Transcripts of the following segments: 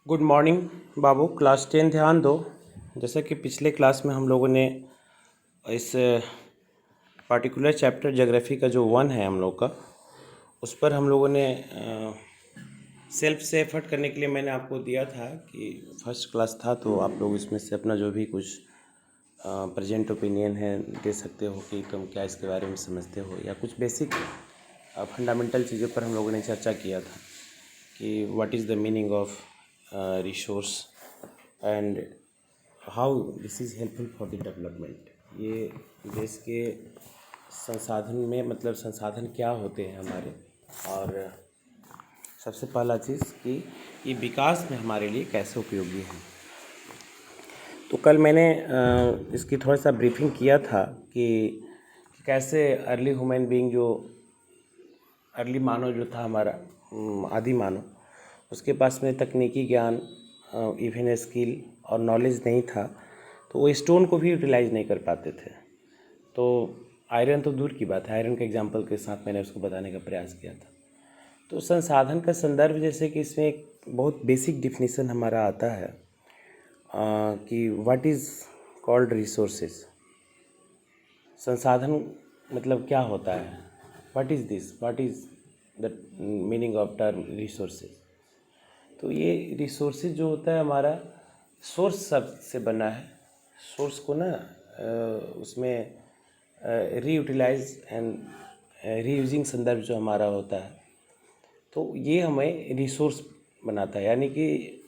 Good morning बाबू। Class 10 ध्यान दो। जैसा कि पिछले क्लास में हम लोगों ने इस पार्टिकुलर चैप्टर ज्योग्राफी का जो 1 है हम लोग का, उस पर हम लोगों ने सेल्फ से एफर्ट करने के लिए मैंने आपको दिया था कि फर्स्ट क्लास था तो आप लोग इसमें से अपना जो भी कुछ प्रेजेंट ओपिनियन है दे सकते हो कि तुम क्या इसके बारे में समझते हो, या कुछ बेसिक फंडामेंटल चीज़ों पर हम लोगों ने चर्चा किया था कि what is the meaning of resource and how this is helpful for the development. ये देश के संसाधन में मतलब संसाधन क्या होते हैं हमारे, और सबसे पहला चीज़ कि ये विकास में हमारे लिए कैसे उपयोगी है। तो कल मैंने इसकी थोड़ा सा ब्रीफिंग किया था कि कैसे अर्ली ह्यूमन बीइंग, जो अर्ली मानव जो था हमारा आदि मानव, उसके पास में तकनीकी ज्ञान, इवन स्किल और नॉलेज नहीं था, तो वो स्टोन को भी यूटिलाइज नहीं कर पाते थे। तो आयरन तो दूर की बात है, आयरन के एग्जांपल के साथ मैंने उसको बताने का प्रयास किया था। तो संसाधन का संदर्भ, जैसे कि इसमें एक बहुत बेसिक डिफिनीसन हमारा आता है कि व्हाट इज़ कॉल्ड रिसोर्सेज। संसाधन मतलब क्या होता है, what is this, what is the meaning of term resources. तो ये रिसोर्सेज जो होता है हमारा सोर्स शब्द से बना है। सोर्स को ना उसमें रीयूटिलाइज एंड रीयूजिंग संदर्भ जो हमारा होता है, तो ये हमें रिसोर्स बनाता है। यानी कि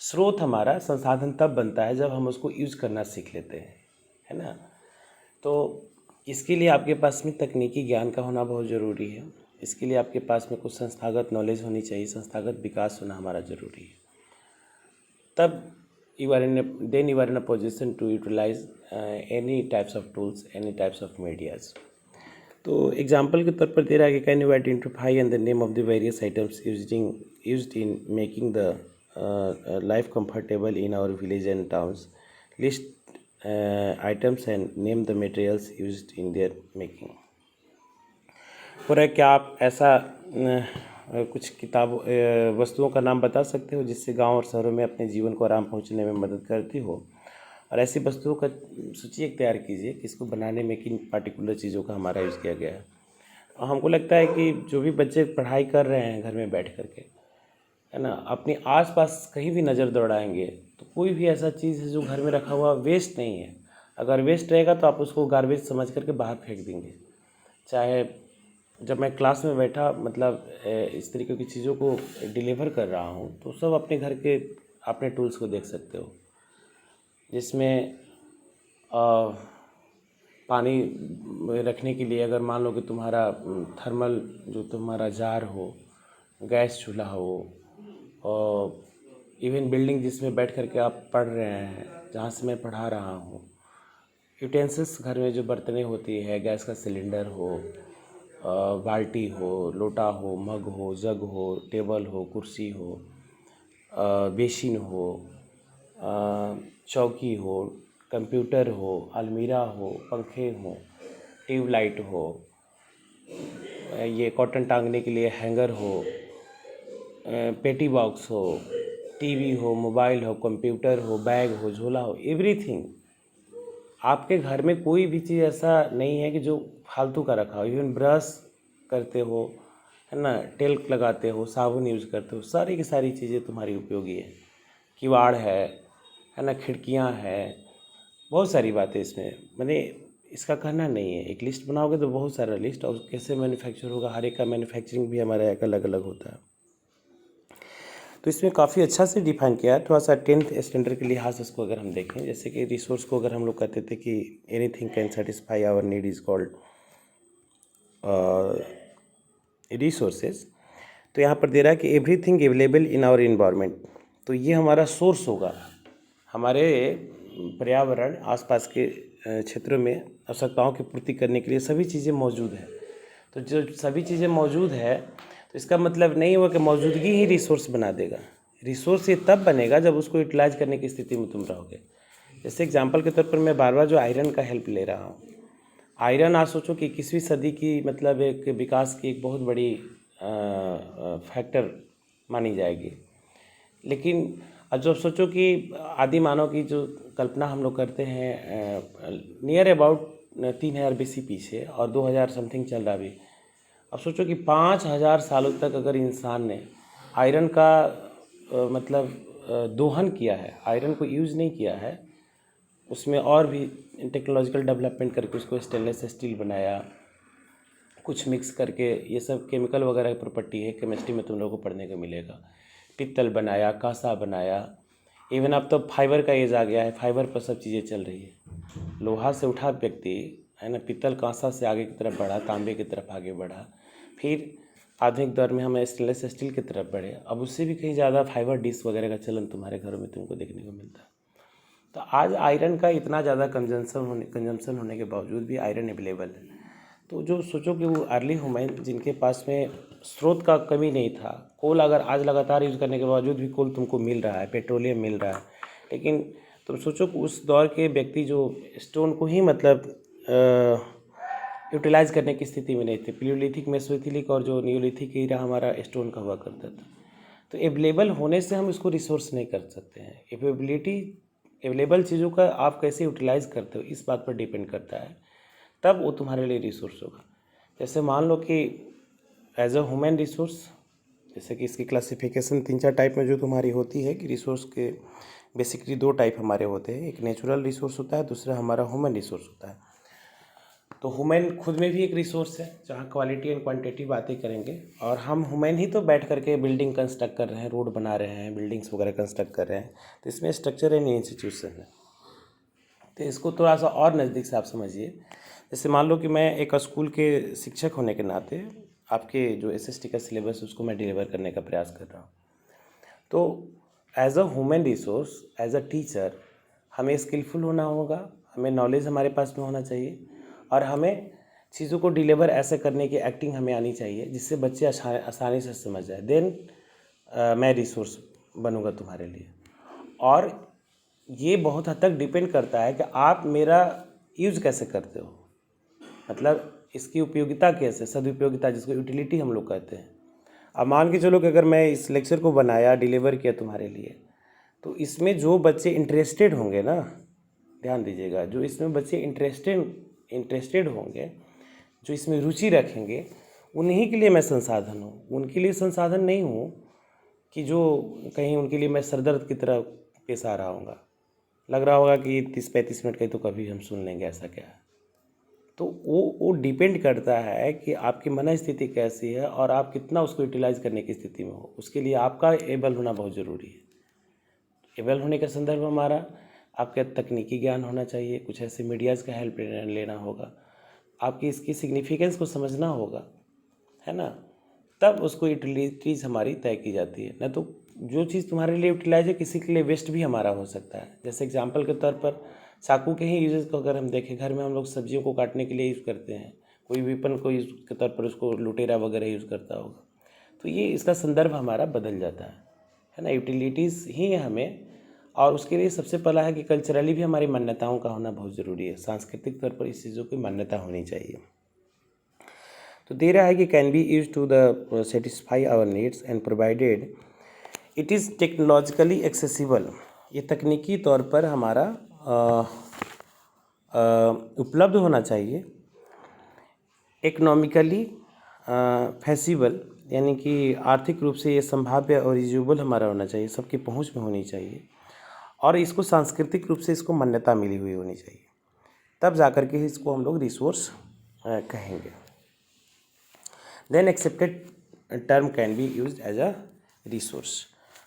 स्रोत हमारा संसाधन तब बनता है जब हम उसको यूज़ करना सीख लेते हैं, है ना। तो इसके लिए आपके पास में तकनीकी ज्ञान का होना बहुत ज़रूरी है। इसके लिए आपके पास में कुछ संस्थागत नॉलेज होनी चाहिए, संस्थागत विकास होना हमारा ज़रूरी है। तब you are in a position to utilize any types of tools, any types of medias. तो एग्जाम्पल के तौर पर दे रहा है कि can you identify and the name of the various items used in making the life comfortable in our village and towns, list items and name the materials used in their making. हो रहा है क्या आप ऐसा कुछ वस्तुओं का नाम बता सकते हो जिससे गांव और शहरों में अपने जीवन को आराम पहुंचने में मदद करती हो, और ऐसी वस्तुओं का सूची एक तैयार कीजिए कि इसको बनाने में किन पार्टिकुलर चीज़ों का हमारा यूज़ किया गया है। और हमको लगता है कि जो भी बच्चे पढ़ाई कर रहे हैं घर में बैठ करके, है ना, अपने आसपास कहीं भी नज़र दौड़ाएंगे तो कोई भी ऐसा चीज़ है जो घर में रखा हुआ वेस्ट नहीं है। अगर वेस्ट रहेगा तो आप उसको गार्बेज समझ करके बाहर फेंक देंगे। चाहे जब मैं क्लास में बैठा मतलब इस तरीके की चीज़ों को डिलीवर कर रहा हूँ, तो सब अपने घर के अपने टूल्स को देख सकते हो, जिसमें पानी रखने के लिए अगर मान लो कि तुम्हारा थर्मल जो तुम्हारा जार हो, गैस चूल्हा हो, और इवन बिल्डिंग जिसमें बैठ करके आप पढ़ रहे हैं, जहाँ से मैं पढ़ा रहा हूँ, यूटेंसिल्स घर में जो बर्तनें होती है, गैस का सिलेंडर हो, बाल्टी हो, लोटा हो, मग हो, जग हो, टेबल हो, कुर्सी हो, बेसिन हो, चौकी हो, कंप्यूटर हो, अलमीरा हो, पंखे हो, ट्यूबलाइट हो, ये कॉटन टांगने के लिए हैंगर हो, पेटी बॉक्स हो, टीवी हो, मोबाइल हो, कंप्यूटर हो, बैग हो, झोला हो, एवरीथिंग। आपके घर में कोई भी चीज़ ऐसा नहीं है कि जो फालतू का रखा हो। इवन ब्रश करते हो, है ना, तेल लगाते हो, साबुन यूज़ करते हो, सारी की सारी चीज़ें तुम्हारी उपयोगी है। किवाड़ है ना, खिड़कियां है, बहुत सारी बातें इसमें। मैंने इसका कहना नहीं है, एक लिस्ट बनाओगे तो बहुत सारा लिस्ट, और कैसे मैन्युफैक्चर होगा, हर एक का मैन्युफैक्चरिंग भी हमारा एक अलग अलग होता है। तो इसमें काफ़ी अच्छा से डिफाइन किया है। थोड़ा सा 10th स्टैंडर्ड के लिहाज से इसको अगर हम देखें, जैसे कि रिसोर्स को अगर हम लोग कहते थे कि anything can satisfy our need is called resources, तो यहाँ पर दे रहा है कि everything available in our environment. तो ये हमारा सोर्स होगा, हमारे पर्यावरण आसपास के क्षेत्रों में आवश्यकताओं की पूर्ति करने के लिए सभी चीज़ें मौजूद हैं। तो जो सभी चीज़ें मौजूद है, तो इसका मतलब नहीं हुआ कि मौजूदगी ही रिसोर्स बना देगा। रिसोर्स ये तब बनेगा जब उसको यूटिलाइज करने की स्थिति में तुम रहोगे। जैसे एग्जांपल के तौर पर मैं बार बार जो आयरन का हेल्प ले रहा हूँ, आयरन आप सोचो कि 21वीं सदी की मतलब एक विकास की एक बहुत बड़ी फैक्टर मानी जाएगी। लेकिन अब जब सोचो कि आदि मानव की जो कल्पना हम लोग करते हैं नियर अबाउट 3000 BC पीछे, और 2000 समथिंग चल रहा अभी। अब सोचो कि 5000 सालों तक अगर इंसान ने आयरन का दोहन किया है, आयरन को यूज़ नहीं किया है, उसमें और भी टेक्नोलॉजिकल डेवलपमेंट करके उसको स्टेनलेस स्टील बनाया, कुछ मिक्स करके, ये सब केमिकल वगैरह की प्रॉपर्टी है, केमिस्ट्री में तुम लोगों को पढ़ने को मिलेगा। पित्तल बनाया, कांसा बनाया, इवन अब तो फाइबर का एज आ गया है, फाइबर पर सब चीज़ें चल रही है। लोहा से उठा व्यक्ति है ना, पित्तल कांसा से आगे की तरफ बढ़ा, तांबे की तरफ आगे बढ़ा, फिर आधुनिक दौर में हम स्टेनलेस स्टील की तरफ बढ़े। अब उससे भी कहीं ज़्यादा फाइबर डिश वगैरह का चलन तुम्हारे घरों में तुमको देखने को मिलता है। तो आज आयरन का इतना ज़्यादा कंजम्पशन होने के बावजूद भी आयरन अवेलेबल है। तो जो सोचो कि वो अर्ली ह्यूमन जिनके पास में स्रोत का कमी नहीं था, कोल अगर आज लगातार यूज़ करने के बावजूद भी कोल तुमको मिल रहा है, पेट्रोलियम मिल रहा है, लेकिन तुम सोचो कि उस दौर के व्यक्ति जो स्टोन को ही यूटिलाइज करने की स्थिति में नहीं थे। प्लियोलिथिक, मेसोलिथिक और जो नियोलिथिक एरा हमारा स्टोन का हुआ करता था। तो अवेलेबल होने से हम इसको रिसोर्स नहीं कर सकते हैं। अवेलेबल चीज़ों का आप कैसे यूटिलाइज़ करते हो इस बात पर डिपेंड करता है, तब वो तुम्हारे लिए रिसोर्स होगा। जैसे मान लो कि एज अ ह्यूमन रिसोर्स, जैसे कि इसकी क्लासिफिकेशन 3-4 टाइप में जो तुम्हारी होती है कि रिसोर्स के बेसिकली 2 टाइप हमारे होते हैं। एक नेचुरल रिसोर्स होता है, दूसरा हमारा ह्यूमन रिसोर्स होता है। तो ह्यूमन खुद में भी एक रिसोर्स है, जहाँ क्वालिटी एंड क्वांटिटी बातें करेंगे। और हम ह्यूमन ही तो बैठ करके बिल्डिंग कंस्ट्रक्ट कर रहे हैं, रोड बना रहे हैं, बिल्डिंग्स वगैरह कंस्ट्रक्ट कर रहे हैं। तो इसमें स्ट्रक्चर एंड इंस्टीट्यूशन है। तो इसको थोड़ा सा और नज़दीक से आप समझिए। जैसे मान लो कि मैं एक स्कूल के शिक्षक होने के नाते आपके जो SST का सिलेबस है उसको मैं डिलीवर करने का प्रयास कर रहा हूँ। तो as a human resource, as a teacher, हमें स्किलफुल होना होगा, हमें नॉलेज हमारे पास में होना चाहिए, और हमें चीज़ों को डिलीवर ऐसे करने की एक्टिंग हमें आनी चाहिए जिससे बच्चे आसानी से समझ जाए। देन मैं रिसोर्स बनूंगा तुम्हारे लिए। और ये बहुत हद तक डिपेंड करता है कि आप मेरा यूज़ कैसे करते हो, मतलब इसकी उपयोगिता कैसे, सदुपयोगिता, जिसको यूटिलिटी हम लोग कहते हैं। अब मान के चलो कि अगर मैं इस लेक्चर को बनाया, डिलीवर किया तुम्हारे लिए, तो इसमें जो बच्चे इंटरेस्टेड होंगे ना, ध्यान दीजिएगा, जो इसमें बच्चे इंटरेस्टेड होंगे, जो इसमें रुचि रखेंगे, उन्हीं के लिए मैं संसाधन हूँ। उनके लिए संसाधन नहीं हूँ कि जो कहीं उनके लिए मैं सरदर्द की तरह पेश आ रहा हूँगा। लग रहा होगा कि 30-35 मिनट का तो कभी हम सुन लेंगे, ऐसा क्या है। तो वो डिपेंड करता है कि आपकी मन स्थिति कैसी है और आप कितना उसको यूटिलाइज करने की स्थिति में हो। उसके लिए आपका एबल होना बहुत ज़रूरी है। एबल होने का संदर्भ हमारा आपका तकनीकी ज्ञान होना चाहिए, कुछ ऐसे मीडियाज़ का हेल्प लेना होगा, आपकी इसकी सिग्निफिकेंस को समझना होगा, है ना, तब उसको यूटिलिटीज़ हमारी तय की जाती है। ना तो जो चीज़ तुम्हारे लिए यूटिलाइज है किसी के लिए वेस्ट भी हमारा हो सकता है। जैसे एग्जांपल के तौर पर चाकू के ही यूजेस को अगर हम देखें, घर में हम लोग सब्जियों को काटने के लिए यूज़ करते हैं, कोई वेपन को यूज़ के तौर पर उसको लुटेरा वगैरह यूज़ करता होगा। तो ये इसका संदर्भ हमारा बदल जाता है ना। यूटिलिटीज़ ही हमें, और उसके लिए सबसे पहला है कि कल्चरली भी हमारी मान्यताओं का होना बहुत ज़रूरी है। सांस्कृतिक तौर पर इस चीज़ों की मान्यता होनी चाहिए। तो दे रहा है कि can be use to the satisfy our needs and provided it is technologically accessible. ये तकनीकी तौर पर हमारा उपलब्ध होना चाहिए। इकोनॉमिकली फैसिबल, यानी कि आर्थिक रूप से ये संभाव्य और यूजेबल हमारा होना चाहिए, सबकी पहुंच में होनी चाहिए। और इसको सांस्कृतिक रूप से इसको मान्यता मिली हुई होनी चाहिए, तब जा कर के इसको हम लोग रिसोर्स कहेंगे। Then accepted term can be used as a resource.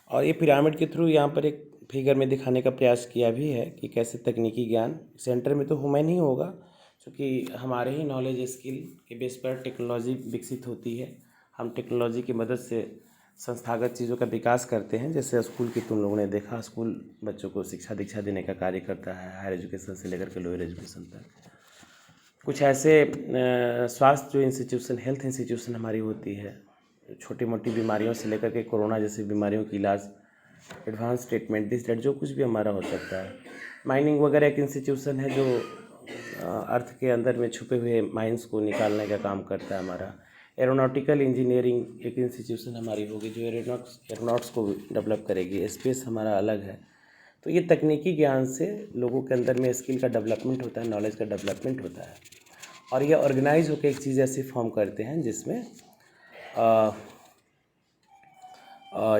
और ये पिरामिड के थ्रू यहाँ पर एक फिगर में दिखाने का प्रयास किया भी है कि कैसे तकनीकी ज्ञान सेंटर में तो ह्यूमन ही होगा, क्योंकि हमारे ही नॉलेज स्किल के बेस पर टेक्नोलॉजी विकसित होती है। हम टेक्नोलॉजी की मदद से संस्थागत चीज़ों का विकास करते हैं। जैसे स्कूल की तुम लोगों ने देखा, स्कूल बच्चों को शिक्षा दीक्षा देने का कार्य करता है, हायर एजुकेशन से लेकर के लोअर एजुकेशन तक। कुछ ऐसे स्वास्थ्य जो इंस्टीट्यूशन, हेल्थ इंस्टीट्यूशन हमारी होती है, छोटी मोटी बीमारियों से लेकर के कोरोना जैसी बीमारियों की इलाज, एडवांस ट्रीटमेंट, दिस डेट, जो कुछ भी हमारा हो सकता है। माइनिंग वगैरह एक इंस्टीट्यूशन है जो अर्थ के अंदर में छुपे हुए माइंस को निकालने का काम करता है हमारा। एरोनॉटिकल इंजीनियरिंग एक इंस्टीट्यूशन हमारी होगी जो एरोनॉट्स को डेवलप करेगी। स्पेस हमारा अलग है। तो ये तकनीकी ज्ञान से लोगों के अंदर में स्किल का डेवलपमेंट होता है, नॉलेज का डेवलपमेंट होता है, और ये ऑर्गेनाइज होकर एक चीज़ ऐसी फॉर्म करते हैं जिसमें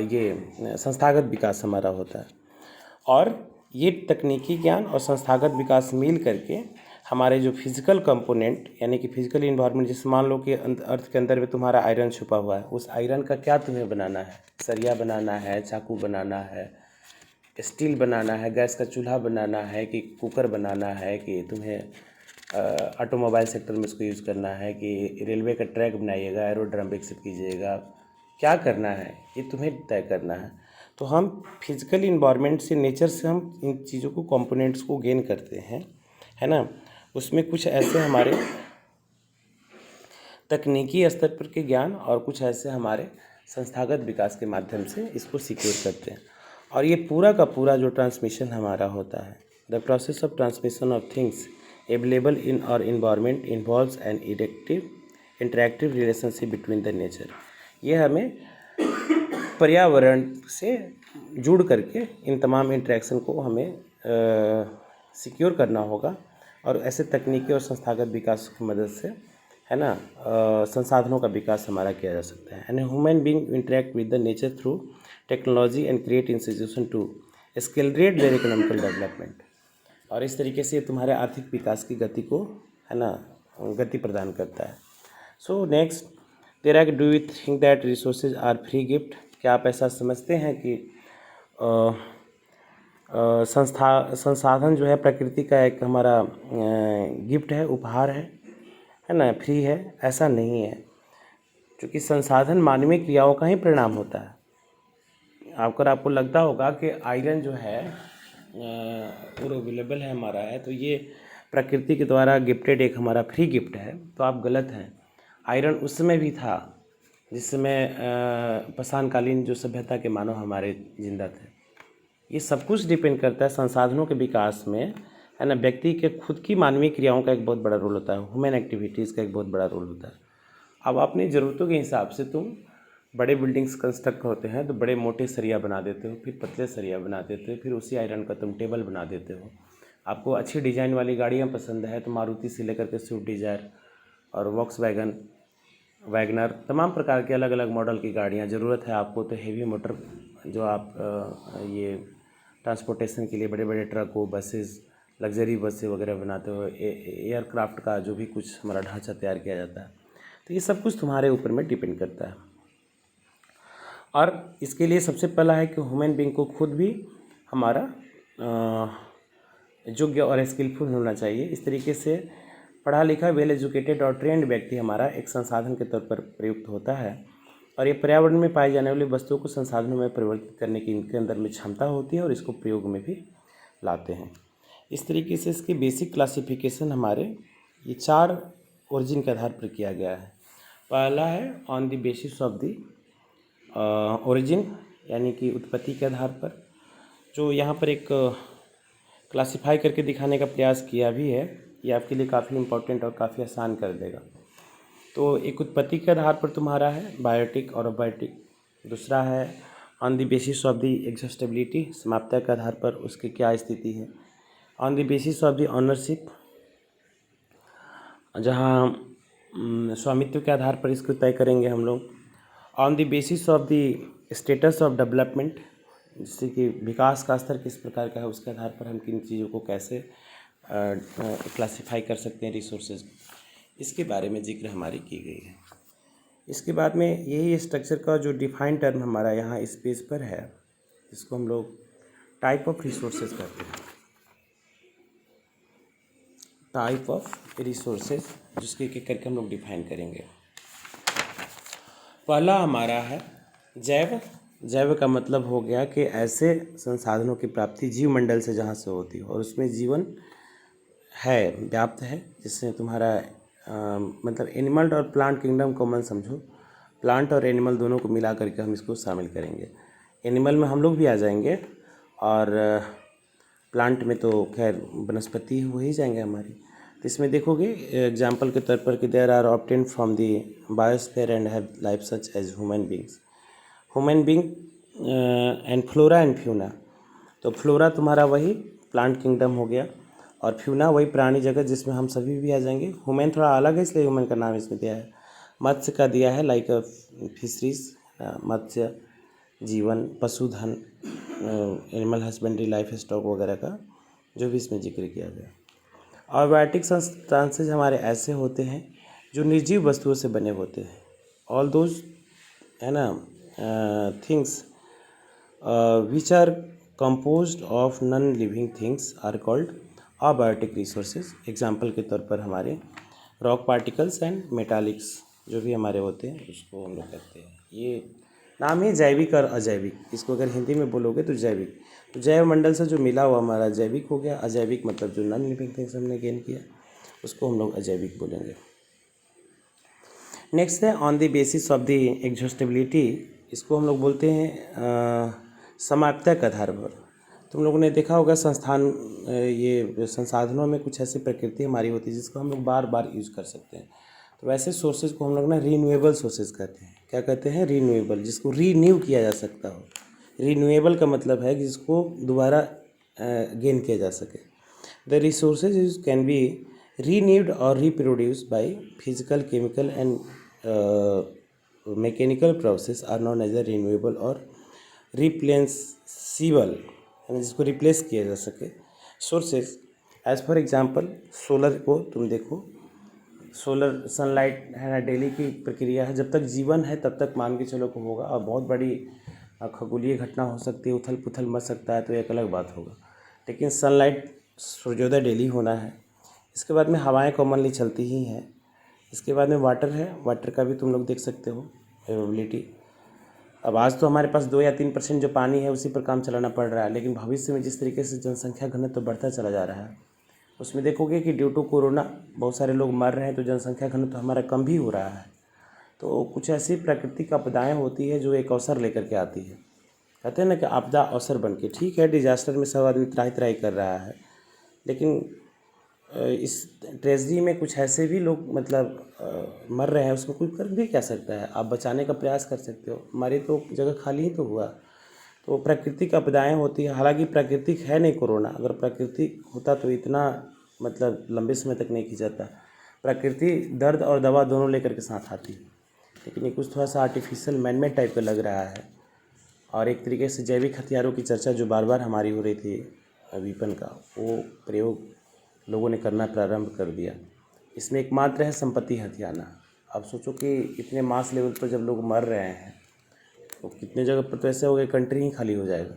ये संस्थागत विकास हमारा होता है। और ये तकनीकी ज्ञान और संस्थागत विकास मिल करके हमारे जो फिजिकल कंपोनेंट यानी कि फिजिकल इन्वायरमेंट, जैसे मान लो कि अर्थ के अंदर में तुम्हारा आयरन छुपा हुआ है, उस आयरन का क्या तुम्हें बनाना है? सरिया बनाना है, चाकू बनाना है, स्टील बनाना है, गैस का चूल्हा बनाना है, कि कुकर बनाना है, कि तुम्हें ऑटोमोबाइल सेक्टर में इसको यूज़ करना है, कि रेलवे का ट्रैक बनाइएगा, एरोड्रम विकसित कीजिएगा, क्या करना है ये तुम्हें तय करना है। तो हम फिजिकल इन्वायरमेंट से, नेचर से हम इन चीज़ों को, कंपोनेंट्स को गेन करते हैं, है ना। उसमें कुछ ऐसे हमारे तकनीकी स्तर पर के ज्ञान और कुछ ऐसे हमारे संस्थागत विकास के माध्यम से इसको सिक्योर करते हैं। और ये पूरा का पूरा जो ट्रांसमिशन हमारा होता है, the process of transmission of things available in our environment involves an interactive relationship between the nature. ये हमें पर्यावरण से जुड़ करके इन तमाम इंटरेक्शन को हमें सिक्योर करना होगा, और ऐसे तकनीकी और संस्थागत विकास की मदद से, है ना, संसाधनों का विकास हमारा किया जा सकता है। And human being interact with the nature through technology and create institution to accelerate their economical development. और इस तरीके से तुम्हारे आर्थिक विकास की गति को, है ना, गति प्रदान करता है। सो नेक्स्ट, तेरा do you think that resources are free gift? क्या आप ऐसा समझते हैं कि संसाधन जो है प्रकृति का एक हमारा गिफ्ट है, उपहार है ना, फ्री है? ऐसा नहीं है, क्योंकि संसाधन मानवीय क्रियाओं का ही परिणाम होता है। आपको लगता होगा कि आयरन जो है वो अवेलेबल है हमारा है, तो ये प्रकृति के द्वारा गिफ्टेड एक हमारा फ्री गिफ्ट है, तो आप गलत हैं। आयरन उस समय भी था जिस समय पाषाणकालीन जो सभ्यता के मानव हमारे जिंदा थे। ये सब कुछ डिपेंड करता है संसाधनों के विकास में, है ना। व्यक्ति के खुद की मानवीय क्रियाओं का एक बहुत बड़ा रोल होता है, ह्यूमन एक्टिविटीज़ का एक बहुत बड़ा रोल होता है। अब अपनी ज़रूरतों के हिसाब से तुम बड़े बिल्डिंग्स कंस्ट्रक्ट होते हैं तो बड़े मोटे सरिया बना देते हो, फिर पतले सरिया बना देते हो, फिर उसी आयरन का तुम टेबल बना देते हो। आपको अच्छी डिज़ाइन वाली गाड़ियाँ पसंद है तो मारुति से लेकर के स्विफ्ट डिज़ायर और वॉक्सवैगन, वैगनर, तमाम प्रकार के अलग अलग मॉडल की गाड़ियाँ ज़रूरत है आपको। तो हेवी मोटर जो आप ये ट्रांसपोर्टेशन के लिए बड़े बड़े ट्रक हो, बसेस, लग्जरी बसें वगैरह बनाते हो, एयरक्राफ्ट का जो भी कुछ हमारा ढांचा तैयार किया जाता है, तो ये सब कुछ तुम्हारे ऊपर में डिपेंड करता है। और इसके लिए सबसे पहला है कि ह्यूमन बीइंग को खुद भी हमारा योग्य और स्किलफुल होना चाहिए। इस तरीके से पढ़ा लिखा, वेल एजुकेटेड और ट्रेंड व्यक्ति हमारा एक संसाधन के तौर पर प्रयुक्त होता है, और ये पर्यावरण में पाई जाने वाली वस्तुओं को संसाधनों में परिवर्तित करने की इनके अंदर में क्षमता होती है, और इसको प्रयोग में भी लाते हैं। इस तरीके से इसकी बेसिक क्लासिफिकेशन हमारे ये 4 ओरिजिन के आधार पर किया गया है। पहला है on the basis of the origin, यानी कि उत्पत्ति के आधार पर, जो यहाँ पर एक क्लासिफाई करके दिखाने का प्रयास किया भी है। ये आपके लिए काफ़ी इम्पोर्टेंट और काफ़ी आसान कर देगा। तो एक उत्पत्ति के आधार पर तुम्हारा है बायोटिक और अबायोटिक। दूसरा है on the basis of the exhaustibility, समाप्यता के आधार पर उसकी क्या स्थिति है। On the basis of the ownership, जहाँ स्वामित्व के आधार पर इसको तय करेंगे हम लोग। On the basis of the status of development, जिससे कि विकास का स्तर किस प्रकार का है, उसके आधार पर हम किन चीज़ों को कैसे क्लासिफाई कर सकते हैं रिसोर्सेज, इसके बारे में जिक्र हमारी की गई है। इसके बाद में यही स्ट्रक्चर का जो डिफाइंड टर्म हमारा यहाँ इस पेज पर है, इसको हम लोग टाइप ऑफ रिसोर्सेज कहते हैं। टाइप ऑफ रिसोर्सेज, जिसके एक करके हम लोग डिफाइन करेंगे। पहला हमारा है जैव। जैव का मतलब हो गया कि ऐसे संसाधनों की प्राप्ति जीवमंडल से जहाँ से होती हो और उसमें जीवन है, व्याप्त है, जिससे तुम्हारा मतलब एनिमल और प्लांट किंगडम कॉमन समझो। प्लांट और एनिमल दोनों को मिला करके हम इसको शामिल करेंगे। एनिमल में हम लोग भी आ जाएंगे, और प्लांट में तो खैर वनस्पति हो ही जाएंगे हमारी। तो इसमें देखोगे एग्जाम्पल के तौर पर कि there are obtain from the biosphere and have life such as human being and flora and fauna. तो फ्लोरा तुम्हारा वही प्लांट किंगडम हो गया, और फ्यूना वही प्राणी जगत जिसमें हम सभी भी आ जाएंगे। ह्यूमन थोड़ा अलग है इसलिए ह्यूमन का नाम इसमें दिया है। मत्स्य का दिया है लाइक फिशरीज, मत्स्य जीवन, पशुधन, एनिमल हस्बेंड्री, लाइफ स्टॉक वगैरह का जो भी इसमें जिक्र किया गया। ऑर्गेनिक सब्सटेंसेज हमारे ऐसे होते हैं जो निर्जीव वस्तुओं से बने होते हैं। ऑल दोज है ना things which are composed of non-living things are called abiotic resources। Example के तौर पर हमारे रॉक पार्टिकल्स एंड मेटालिक्स जो भी हमारे होते हैं उसको हम लोग कहते हैं। ये नाम ही जैविक और अजैविक, इसको अगर हिंदी में बोलोगे तो जैविक, तो जैव मंडल से जो मिला हुआ हमारा जैविक हो गया। अजैविक मतलब जो नॉन लिविंग थिंग्स हमने गेन किया उसको हम लोग अजैविक बोलेंगे। नेक्स्ट है on the basis of the exhaustibility, इसको हम लोग बोलते हैं समाप्यता के आधार पर। तुम लोगों ने देखा होगा ये संसाधनों में कुछ ऐसी प्रकृति हमारी होती है जिसको हम लोग बार बार यूज़ कर सकते हैं। तो वैसे सोर्सेज को हम लोग ना रीन्यूएबल सोर्सेज कहते हैं। क्या कहते हैं? रीन्यूएबल, जिसको रीन्यू किया जा सकता हो। रीन्यूएबल का मतलब है जिसको दोबारा गेन किया जा सके। The resources can be renewed और reproduce by physical, chemical and mechanical process are known as a renewable और रिप्लेसेबल, यानी जिसको रिप्लेस किया जा सके sources. As for example solar को तुम देखो, सोलर सनलाइट है ना, डेली की प्रक्रिया है। जब तक जीवन है तब तक मान के चलो को होगा, और बहुत बड़ी खगोलीय घटना हो सकती है, उथल पुथल मच सकता है, तो एक अलग बात होगा। लेकिन सनलाइट, सूर्योदय डेली होना है। इसके बाद में हवाएं कॉमनली चलती ही हैं। इसके बाद में वाटर है, वाटर का भी तुम लोग देख सकते हो अवेलेबिलिटी। अब आज तो हमारे पास 2 या 3% जो पानी है उसी पर काम चलाना पड़ रहा है, लेकिन भविष्य में जिस तरीके से जनसंख्या घनत्व तो बढ़ता चला जा रहा है, उसमें देखोगे कि ड्यू टू कोरोना बहुत सारे लोग मर रहे हैं, तो जनसंख्या घनत्व तो हमारा कम भी हो रहा है। तो कुछ ऐसी प्राकृतिक आपदाएं होती है जो एक अवसर लेकर के आती है। कहते हैं ना कि आपदा अवसर बन के, ठीक है डिजास्टर में सब आदमी त्राही त्राही कर रहा है, लेकिन इस ट्रेजडी में कुछ ऐसे भी लोग मतलब मर रहे हैं, उसको कोई कर भी क्या सकता है। आप बचाने का प्रयास कर सकते हो, हमारी तो जगह खाली ही तो हुआ। तो प्राकृतिक आपदाएं होती है, हालांकि प्राकृतिक है नहीं कोरोना। अगर प्राकृतिक होता तो इतना मतलब लंबे समय तक नहीं खिंचाता। प्रकृति दर्द और दवा दोनों लेकर के साथ आती है, लेकिन ये कुछ थोड़ा सा आर्टिफिशियल मैनमेड टाइप का लग रहा है। और एक तरीके से जैविक हथियारों की चर्चा जो बार बार हमारी हो रही थी, वीपन का, वो प्रयोग लोगों ने करना प्रारंभ कर दिया। इसमें एकमात्र है संपत्ति हथियाना। अब सोचो कि इतने मास लेवल पर जब लोग मर रहे हैं तो कितने जगह पर तो ऐसे हो गए कंट्री ही खाली हो जाएगा।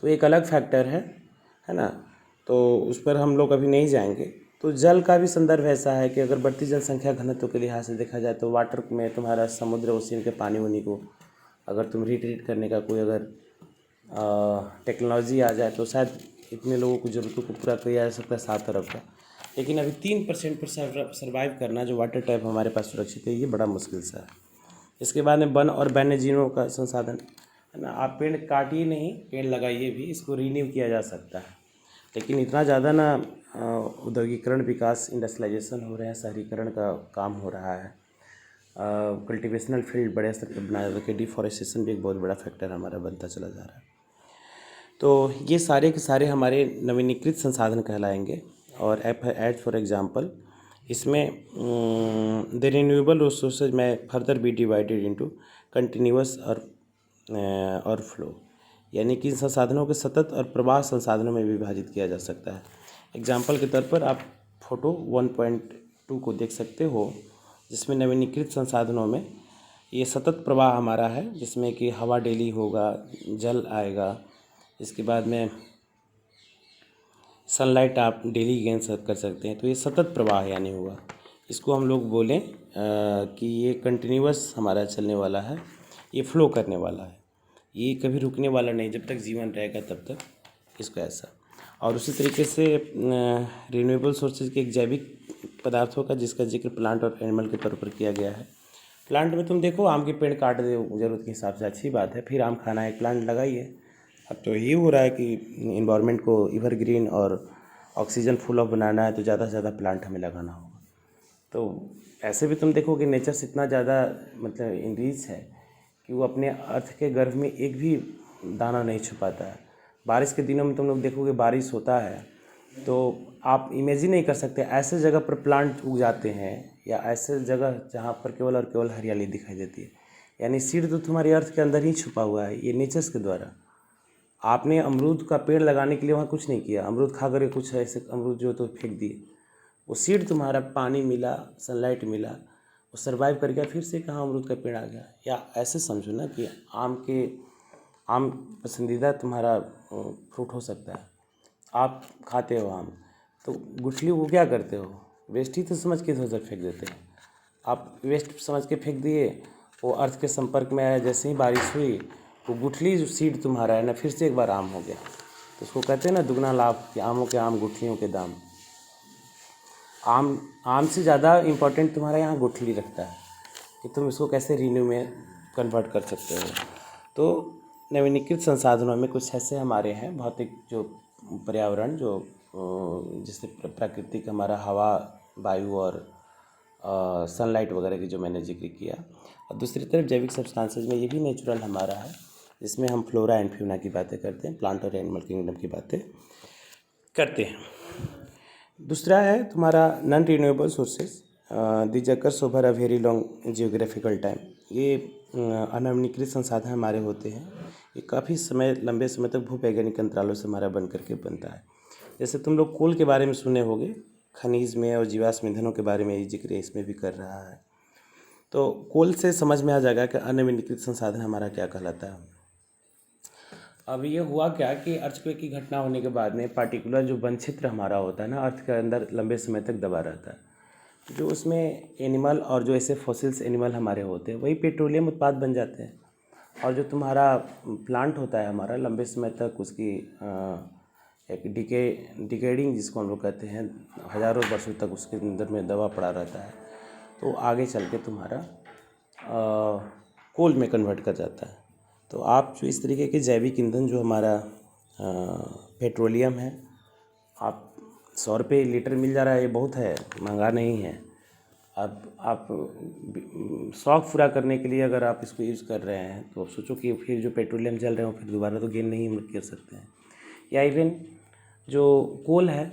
तो एक अलग फैक्टर है ना, तो उस पर हम लोग अभी नहीं जाएंगे। तो जल का भी संदर्भ ऐसा है कि अगर बढ़ती जनसंख्या घनत्व के लिहाज से देखा जाए तो वाटर में तुम्हारा समुद्र ओशियन के पानी वानी को अगर तुम रिट्रीट करने का कोई अगर टेक्नोलॉजी आ जाए तो शायद इतने लोगों की ज़रूरतों को पूरा किया जा सकता है 7 अरब का। लेकिन अभी 3% पर सर्वाइव करना जो वाटर टाइप हमारे पास सुरक्षित है, ये बड़ा मुश्किल सा है। इसके बाद में वन और वन्य जीवों का संसाधन है ना, आप पेड़ काटिए नहीं, पेड़ लगाइए भी, इसको रीन्यू किया जा सकता है। लेकिन इतना ज़्यादा ना औद्योगिकरण, विकास, इंडस्ट्रियलाइजेशन हो रहे हैं, शहरीकरण का काम हो रहा है, कल्टीवेशनल फील्ड बड़े स्तर पर बनाया जाता है, डिफॉरेस्टेशन भी एक बहुत बड़ा फैक्टर हमारा बनता चला जा रहा है। तो ये सारे के सारे हमारे नवीनीकृत संसाधन कहलाएंगे। और एज फॉर एग्जांपल इसमें द रिन्यूएबल रिसोर्सेज में further be divided into continuous और फ्लो, यानी कि इन संसाधनों के सतत और प्रवाह संसाधनों में विभाजित किया जा सकता है। एग्जांपल के तौर पर आप फोटो 1.2 को देख सकते हो, जिसमें नवीनीकृत संसाधनों में ये सतत प्रवाह हमारा है, जिसमें कि हवा डेली होगा, जल आएगा, इसके बाद में सनलाइट आप डेली गेन कर सकते हैं। तो ये सतत प्रवाह यानी होगा। इसको हम लोग बोलें कि ये कंटिन्यूअस हमारा चलने वाला है, ये फ्लो करने वाला है, ये कभी रुकने वाला नहीं, जब तक जीवन रहेगा तब तक इसको ऐसा। और उसी तरीके से रिन्यूएबल सोर्सेज के एक जैविक पदार्थों का जिसका जिक्र प्लांट और एनिमल के तौर पर किया गया है। प्लांट में तुम देखो, आम के पेड़ काट दो ज़रूरत के हिसाब से, अच्छी बात है, फिर आम खाना है, एक प्लांट लगाइए। अब तो ये हो रहा है कि इन्वायरमेंट को एवरग्रीन और ऑक्सीजन फुल ऑफ बनाना है तो ज़्यादा से ज़्यादा प्लांट हमें लगाना होगा। तो ऐसे भी तुम देखोगे नेचर इतना ज़्यादा मतलब इनरीच है कि वो अपने अर्थ के गर्भ में एक भी दाना नहीं छुपाता है। बारिश के दिनों में तुम लोग देखोगे बारिश होता है तो आप इमेजिन नहीं कर सकते ऐसे जगह पर प्लांट उग जाते हैं, या ऐसे जगह जहाँ पर केवल और केवल हरियाली दिखाई देती है। यानी सीड तो तुम्हारी अर्थ के अंदर ही छुपा हुआ है, ये नेचर्स के द्वारा। आपने अमरूद का पेड़ लगाने के लिए वहाँ कुछ नहीं किया, अमरूद खा करके कुछ ऐसे अमरूद जो तो फेंक दिए। वो सीड तुम्हारा पानी मिला, सनलाइट मिला, वो सर्वाइव कर गया, फिर से कहाँ अमरूद का पेड़ आ गया। या ऐसे समझो ना कि आम पसंदीदा तुम्हारा फ्रूट हो सकता है, आप खाते हो आम, तो गुठली वो क्या करते हो, वेस्ट ही तो समझ के इधर फेंक देते हैं। आप वेस्ट समझ के फेंक दिए, वो अर्थ के संपर्क में आया, जैसे ही बारिश हुई वो गुठली जो सीड तुम्हारा है ना फिर से एक बार आम हो गया। तो उसको कहते हैं ना दुगना लाभ, कि आमों के आम गुठलियों के दाम। आम से ज़्यादा इम्पोर्टेंट तुम्हारा यहाँ गुठली रखता है कि तुम इसको कैसे रीन्यू में कन्वर्ट कर सकते हो। तो नवीनीकृत संसाधनों में कुछ ऐसे हमारे हैं भौतिक जो पर्यावरण जो जैसे प्राकृतिक हमारा हवा, वायु और सनलाइट वगैरह की जो मैंने जिक्र किया। और दूसरी तरफ जैविक सब्सटेंसेस में ये भी नेचुरल हमारा है, जिसमें हम फ्लोरा एंड फ्यूना की बातें करते हैं, प्लांट और एनिमल किंगडम की बातें करते हैं। दूसरा है तुम्हारा non renewable sources, the occurs over a very long geographical time. ये अनवनीकृत संसाधन हमारे होते हैं, ये काफ़ी समय लंबे समय तक भूवैज्ञानिक अंतरालों से हमारा बन करके बनता है। जैसे तुम लोग कोल के बारे में सुने होंगे, खनिज में और जीवाश्म ईंधनों के बारे में ये जिक्र इसमें भी कर रहा है। तो कोल से समझ में आ जाएगा कि अनवनीकृत संसाधन हमारा क्या कहलाता है। अब ये हुआ क्या कि अर्थक्वेक की घटना होने के बाद में पार्टिकुलर जो वन क्षेत्र हमारा होता है ना अर्थ के अंदर लंबे समय तक दबा रहता है, जो उसमें एनिमल और जो ऐसे फॉसिल्स एनिमल हमारे होते हैं वही पेट्रोलियम उत्पाद बन जाते हैं। और जो तुम्हारा प्लांट होता है हमारा लंबे समय तक उसकी एक डिकेडिंग जिसको हम लोग कहते हैं, हज़ारों वर्षों तक उसके अंदर में दबा पड़ा रहता है, तो आगे चल के तुम्हारा कोल में कन्वर्ट कर जाता है। तो आप जो इस तरीके के जैविक ईंधन जो हमारा पेट्रोलियम है, आप 100 रुपये लीटर मिल जा रहा है, ये बहुत है, महंगा नहीं है। अब आप शौक पूरा करने के लिए अगर आप इसको यूज़ कर रहे हैं तो सोचो कि फिर जो पेट्रोलियम जल रहे हो फिर दोबारा तो गेन नहीं हम लोग कर सकते हैं। या इवन जो कोल है,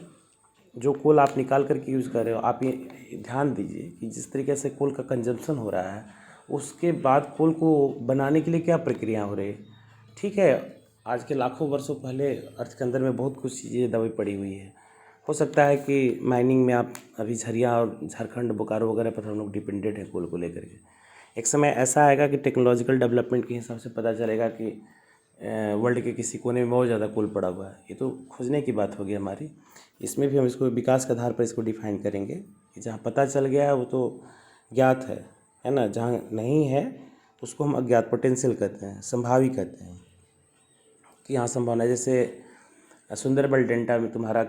जो कोल आप निकाल करके यूज़ कर रहे हो, आप ये ध्यान दीजिए कि जिस तरीके से कोल का कंजम्पशन हो रहा है उसके बाद कोल को बनाने के लिए क्या प्रक्रिया हो रही है। ठीक है, आज के लाखों वर्षों पहले अर्थ के अंदर में बहुत कुछ चीज़ें दबी पड़ी हुई है। हो सकता है कि माइनिंग में आप अभी झरिया और झारखंड बोकारो वगैरह पर हम लोग डिपेंडेंट हैं कोल को लेकर के। एक समय ऐसा आएगा कि टेक्नोलॉजिकल डेवलपमेंट के हिसाब से पता चलेगा कि वर्ल्ड के किसी कोने में बहुत ज़्यादा कोल पड़ा हुआ है। ये तो खोजने की बात होगी हमारी, इसमें भी हम इसको विकास के आधार पर इसको डिफाइन करेंगे कि जहाँ पता चल गया है वो तो ज्ञात है ना। जहाँ नहीं है उसको हम अज्ञात पोटेंशियल कहते हैं, संभावी कहते हैं कि यहाँ संभावना है। जैसे सुंदरबन डेल्टा में तुम्हारा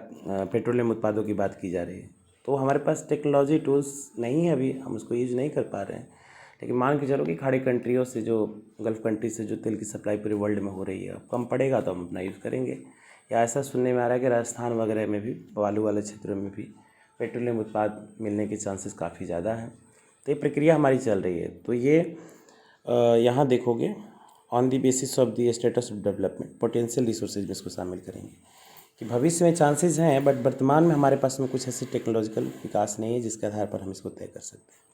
पेट्रोलियम उत्पादों की बात की जा रही है, तो हमारे पास टेक्नोलॉजी टूल्स नहीं है, अभी हम उसको यूज़ नहीं कर पा रहे हैं। लेकिन मान के चलो कि खाड़ी कंट्रियों से जो गल्फ़ कंट्री से जो तेल की सप्लाई पूरे वर्ल्ड में हो रही है, अब कम पड़ेगा तो हम अपना यूज़ करेंगे। या ऐसा सुनने में आ रहा है कि राजस्थान वगैरह में भी बालू वाले क्षेत्रों में भी पेट्रोलियम उत्पाद मिलने के चांसेस काफ़ी ज़्यादा हैं। तो ये प्रक्रिया हमारी चल रही है। तो ये यहाँ देखोगे on the basis of the status of development potential resources में इसको शामिल करेंगे कि भविष्य में चांसेस हैं, बट वर्तमान में हमारे पास में कुछ ऐसे टेक्नोलॉजिकल विकास नहीं है जिसके आधार पर हम इसको तय कर सकते हैं।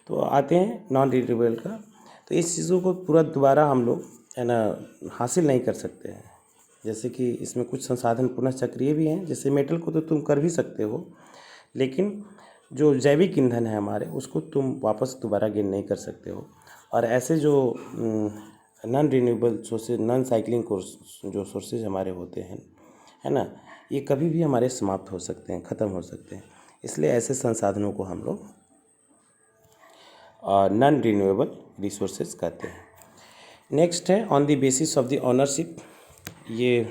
तो आते हैं नॉन रिन्यूएबल का। तो इस चीज़ों को पूरा दोबारा हम लोग है ना हासिल नहीं कर सकते हैं। जैसे कि इसमें कुछ संसाधन पुनः चक्रीय भी हैं, जैसे मेटल को तो तुम कर भी सकते हो, लेकिन जो जैविक ईंधन है हमारे उसको तुम वापस दोबारा गेन नहीं कर सकते हो। और ऐसे जो non renewable sources, non cycling जो सोर्सेज हमारे होते हैं है ना, ये कभी भी हमारे समाप्त हो सकते हैं, ख़त्म हो सकते हैं। इसलिए ऐसे संसाधनों को हम लोग नॉन रिन्यूएबल रिसोर्सेज कहते हैं। नेक्स्ट है on the basis of the ownership. ये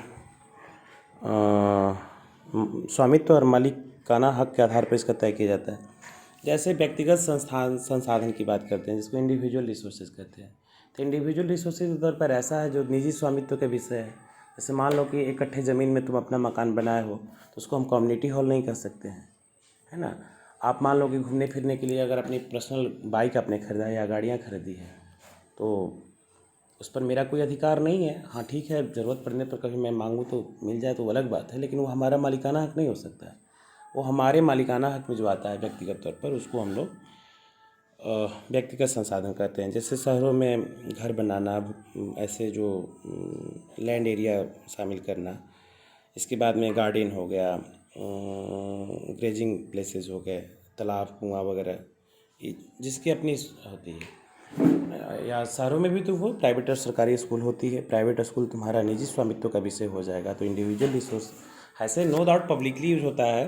स्वामित्व और मालिकाना हक के आधार पर इसका तय किया जाता है। जैसे व्यक्तिगत संसाधन की बात करते हैं जिसको इंडिविजुअल रिसोर्सेज कहते हैं। तो इंडिविजुअल रिसोर्सेज के तौर पर ऐसा है जो निजी स्वामित्व का विषय है, जैसे मान लो कि 1 कट्ठे ज़मीन में तुम अपना मकान बनाए हो तो उसको हम कम्युनिटी हॉल नहीं कह सकते हैं, है ना। आप मान लो कि घूमने फिरने के लिए अगर अपनी पर्सनल बाइक आपने खरीदा या गाड़ियाँ खरीदी है तो उस पर मेरा कोई अधिकार नहीं है। हाँ ठीक है, ज़रूरत पड़ने पर कभी मैं मांगूँ तो मिल जाए तो अलग बात है, लेकिन वो हमारा मालिकाना हक नहीं हो सकता है। वो हमारे मालिकाना हक में जो आता है व्यक्तिगत तौर पर, उसको हम लोग व्यक्तिगत संसाधन कहते हैं। जैसे शहरों में घर बनाना, ऐसे जो लैंड एरिया शामिल करना, इसके बाद में गार्डन हो गया, ग्रेजिंग प्लेसेस हो गए, तालाब कुआं वगैरह, जिसकी अपनी होती है। या शहरों में भी तो वो प्राइवेट और सरकारी स्कूल होती है। प्राइवेट स्कूल तुम्हारा निजी स्वामित्व का विषय हो जाएगा, तो इंडिविजुअल रिसोर्स ऐसे नो डाउट पब्लिकली यूज होता है,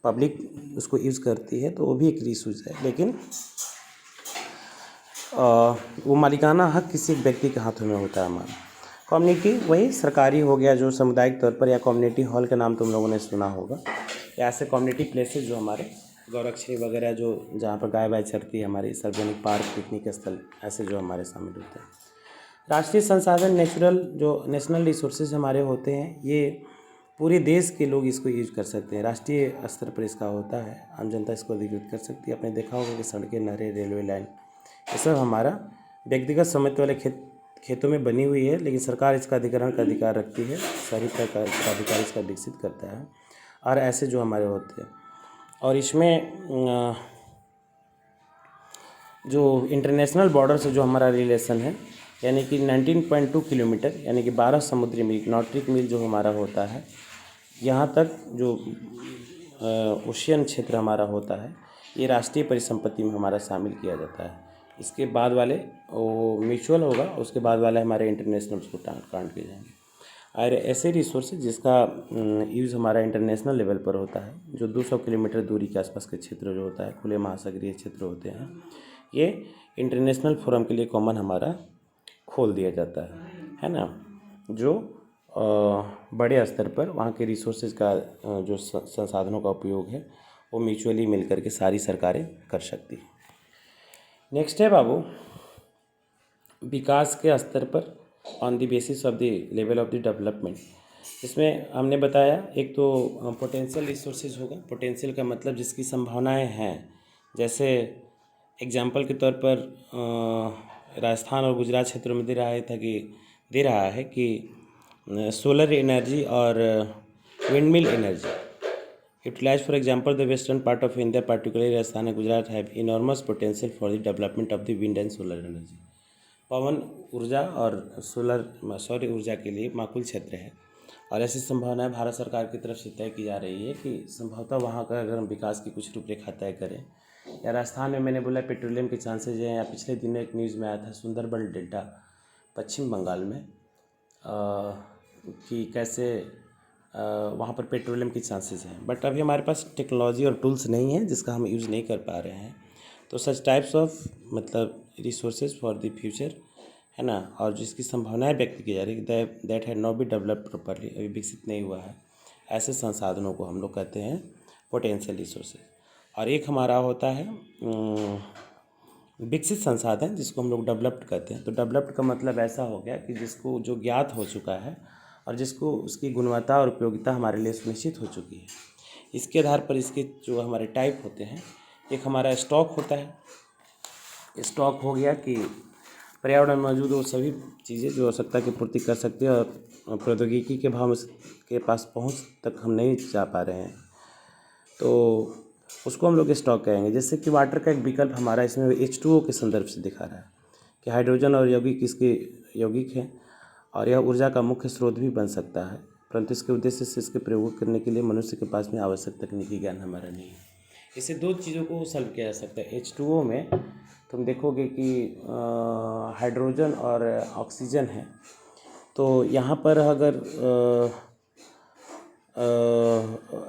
पब्लिक उसको यूज़ करती है, तो वो भी एक रिसोर्स है। लेकिन वो मालिकाना हक किसी एक व्यक्ति के हाथों में होता है। हमारा कम्युनिटी वही सरकारी हो गया, जो सामुदायिक तौर पर, या कम्युनिटी हॉल का नाम तुम लोगों ने सुना होगा, या ऐसे कम्युनिटी प्लेसेस जो हमारे गौरक्षी वगैरह, जो जहाँ पर गाय वाय चरती है, हमारी सार्वजनिक पार्क, पिकनिक स्थल, ऐसे जो हमारे शामिल होते हैं। राष्ट्रीय संसाधन, नेचुरल जो नेशनल रिसोर्सेज हमारे होते हैं, ये पूरे देश के लोग इसको यूज कर सकते हैं। राष्ट्रीय स्तर पर इसका होता है, आम जनता इसको अधिकृत कर सकती है। आपने देखा होगा कि सड़कें, नहरें, रेलवे लाइन, ये सब हमारा व्यक्तिगत स्वामित्व वाले खेतों में बनी हुई है, लेकिन सरकार इसका अधिग्रहण का अधिकार रखती है, शहरी प्राधिकार इसका विकसित करता है, और ऐसे जो हमारे होते हैं। और इसमें जो इंटरनेशनल बॉर्डर से जो हमारा रिलेशन है, यानी कि 19.2 किलोमीटर, यानी कि 12 समुद्री मील, नॉटिक मील जो हमारा होता है, यहाँ तक जो ओशियन क्षेत्र हमारा होता है, ये राष्ट्रीय परिसंपत्ति में हमारा शामिल किया जाता है। इसके बाद वाले वो म्यूचुअल होगा, उसके बाद वाले हमारे इंटरनेशनल उसको काउंट किए जाएंगे। और ऐसे रिसोर्सेज जिसका यूज़ हमारा इंटरनेशनल लेवल पर होता है, जो 200 किलोमीटर दूरी के आसपास के क्षेत्र जो होता है, खुले महासागरीय क्षेत्र होते हैं, ये इंटरनेशनल फोरम के लिए कॉमन हमारा खोल दिया जाता है ना। जो बड़े स्तर पर वहाँ के रिसोर्सेज का जो संसाधनों का उपयोग है, वो म्यूचुअली मिल करके सारी सरकारें कर सकती हैं। नेक्स्ट है बाबू, विकास के स्तर पर on the basis of the level of the development. इसमें हमने बताया एक तो पोटेंशियल रिसोर्सेज होगा। पोटेंशियल का मतलब जिसकी संभावनाएं हैं, जैसे एग्जाम्पल के तौर पर राजस्थान और गुजरात क्षेत्रों में दे रहा है कि सोलर एनर्जी और windmill energy utilize. For example the western part of India, particularly Rajasthan and Gujarat, have enormous potential for the development of the wind and solar energy. पवन ऊर्जा और सौर ऊर्जा के लिए माकूल क्षेत्र है, और ऐसी संभावनाएं भारत सरकार की तरफ से तय की जा रही है कि संभवतः वहाँ का अगर हम विकास की कुछ रूपरेखा तय करें। या राजस्थान में मैंने बोला पेट्रोलियम के चांसेज हैं, या पिछले दिनों एक न्यूज़ में आया था सुंदरबन डेल्टा पश्चिम बंगाल में कि कैसे वहाँ पर पेट्रोलियम के चांसेस हैं, बट अभी हमारे पास टेक्नोलॉजी और टूल्स नहीं है जिसका हम यूज़ नहीं कर पा रहे हैं। तो सच टाइप्स ऑफ मतलब रिसोर्सेज फॉर द फ्यूचर, है ना, और जिसकी संभावनाएं व्यक्त की जा रही है, that had not be developed properly, अभी विकसित नहीं हुआ है, ऐसे संसाधनों को हम लोग कहते हैं पोटेंशियल रिसोर्सेज। और एक हमारा होता है विकसित संसाधन, जिसको हम लोग डेवलप्ड कहते हैं। तो डेवलप्ड का मतलब ऐसा हो गया कि जिसको जो ज्ञात हो चुका है और जिसको उसकी गुणवत्ता और उपयोगिता हमारे लिए सुनिश्चित हो चुकी है। इसके आधार पर इसके जो हमारे टाइप होते हैं, एक हमारा स्टॉक होता है। स्टॉक हो गया कि पर्यावरण में मौजूद वो सभी चीज़ें जो आवश्यकता की पूर्ति कर सकती है और प्रौद्योगिकी के भाव के पास पहुंच तक हम नहीं जा पा रहे हैं, तो उसको हम लोग स्टॉक कहेंगे। जैसे कि वाटर का एक विकल्प हमारा इसमें H2O के संदर्भ से दिखा रहा है कि हाइड्रोजन और यौगिक इसके यौगिक हैं, और यह ऊर्जा का मुख्य स्रोत भी बन सकता है, परंतु इसके उद्देश्य से इसके प्रयोग करने के लिए मनुष्य के पास में आवश्यक तकनीकी ज्ञान हमारा नहीं है। इससे दो चीज़ों को सॉल्व किया जा सकता है। H2O में तुम देखोगे कि हाइड्रोजन और ऑक्सीजन है, तो यहाँ पर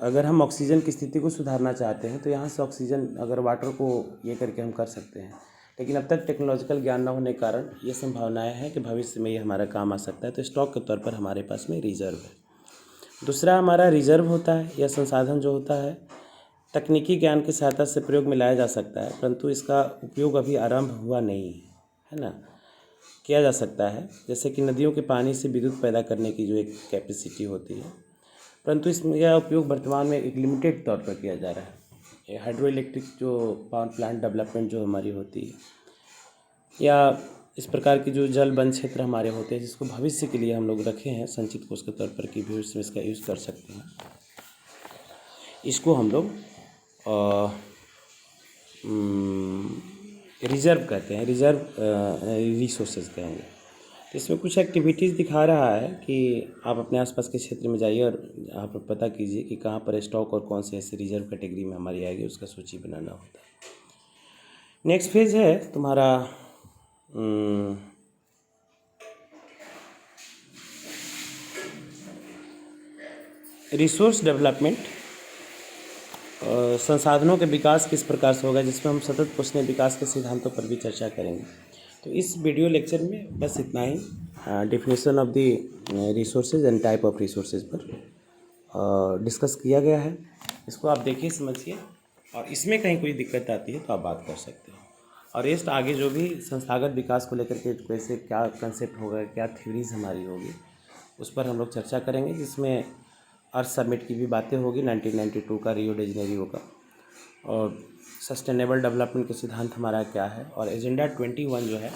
अगर हम ऑक्सीजन की स्थिति को सुधारना चाहते हैं तो यहाँ से ऑक्सीजन अगर वाटर को ये करके हम कर सकते हैं, लेकिन अब तक टेक्नोलॉजिकल ज्ञान न होने के कारण ये संभावनाएं हैं कि भविष्य में ये हमारा काम आ सकता है। तो स्टॉक के तौर पर हमारे पास में रिजर्व है। दूसरा हमारा रिजर्व होता है, यह संसाधन जो होता है तकनीकी ज्ञान की सहायता से प्रयोग में लाया जा सकता है, परंतु इसका उपयोग अभी आरंभ हुआ नहीं है ना। किया जा सकता है, जैसे कि नदियों के पानी से विद्युत पैदा करने की जो एक कैपेसिटी होती है, परंतु इसमें उपयोग वर्तमान में एक लिमिटेड तौर पर किया जा रहा है। ये हाइड्रो इलेक्ट्रिक जो पावर प्लांट डेवलपमेंट जो हमारी होती है, या इस प्रकार की जो जल वन क्षेत्र हमारे होते हैं, जिसको भविष्य के लिए हम लोग रखे हैं संचित कोष के तौर पर कि भविष्य में इसका यूज़ कर सकते हैं, इसको हम लोग रिजर्व कहते हैं, रिजर्व रिसोर्सेज कहेंगे। तो इसमें कुछ एक्टिविटीज़ दिखा रहा है कि आप अपने आसपास के क्षेत्र में जाइए और आप पता कीजिए कि कहाँ पर स्टॉक और कौन से ऐसे रिजर्व कैटेगरी में हमारी आएगी, उसका सूची बनाना होता है। नेक्स्ट फेज़ है तुम्हारा रिसोर्स डेवलपमेंट, संसाधनों के विकास किस प्रकार से होगा, जिसमें हम सतत पोषणीय विकास के सिद्धांतों पर भी चर्चा करेंगे। तो इस वीडियो लेक्चर में बस इतना ही, definition of the resources and type of resources पर डिस्कस किया गया है। इसको आप देखिए, समझिए, और इसमें कहीं कोई दिक्कत आती है तो आप बात कर सकते हो। और रेस्ट आगे जो भी संस्थागत विकास को लेकर के कैसे क्या कंसेप्ट होगा, क्या थ्योरीज हमारी होगी, उस पर हम लोग चर्चा करेंगे, जिसमें अर्थ समिट की भी बातें होगी 1992 का रियो डी जेनेरियो का, और सस्टेनेबल डेवलपमेंट के सिद्धांत हमारा क्या है, और एजेंडा 21 जो है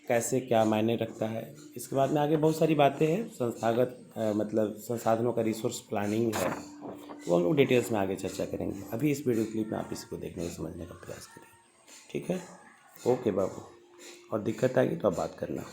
कैसे क्या मायने रखता है। इसके बाद में आगे बहुत सारी बातें हैं, संस्थागत मतलब संसाधनों का रिसोर्स प्लानिंग है, तो हम लोग डिटेल्स में आगे चर्चा करेंगे। अभी इस वीडियो क्लिप में आप इसको देखने और समझने का प्रयास करें, ठीक है? ओके बाबू, और दिक्कत आएगी तो आप बात करना।